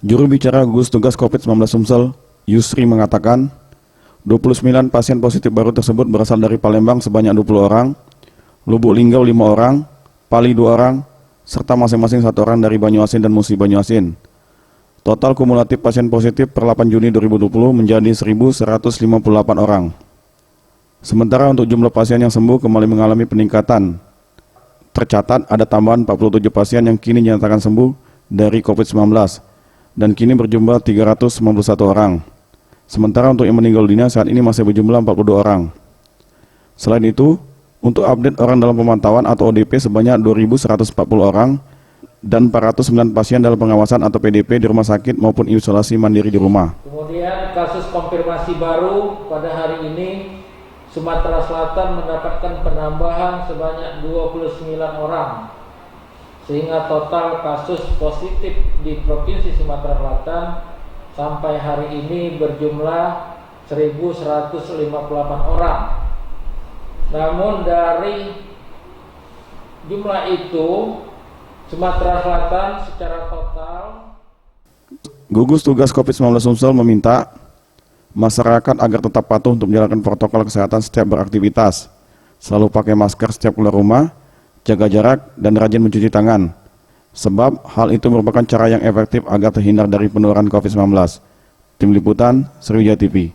Juru bicara gugus tugas COVID-19 Sumsel, Yusri mengatakan, 29 pasien positif baru tersebut berasal dari Palembang sebanyak 20 orang, Lubuk Linggau 5 orang, Pali 2 orang, serta masing-masing 1 orang dari Banyuasin dan Musi Banyuasin. Total kumulatif pasien positif per 8 Juni 2020 menjadi 1.158 orang. Sementara untuk jumlah pasien yang sembuh kembali mengalami peningkatan. Tercatat ada tambahan 47 pasien yang kini dinyatakan sembuh dari COVID-19 dan kini berjumlah 391 orang. Sementara untuk yang meninggal dunia saat ini masih berjumlah 42 orang. Selain itu, untuk update orang dalam pemantauan atau ODP sebanyak 2.140 orang dan 409 pasien dalam pengawasan atau PDP di rumah sakit maupun isolasi mandiri di rumah. Kemudian kasus konfirmasi baru pada hari ini Sumatera Selatan mendapatkan penambahan sebanyak 29 orang, sehingga total kasus positif di Provinsi Sumatera Selatan sampai hari ini berjumlah 1.158 orang. Namun dari jumlah itu, Sumatera Selatan secara total. Gugus tugas COVID-19 Sumsel meminta masyarakat agar tetap patuh untuk menjalankan protokol kesehatan setiap beraktivitas, selalu pakai masker setiap keluar rumah, jaga jarak, dan rajin mencuci tangan. Sebab hal itu merupakan cara yang efektif agar terhindar dari penularan COVID-19. Tim Liputan, Sriwijaya TV.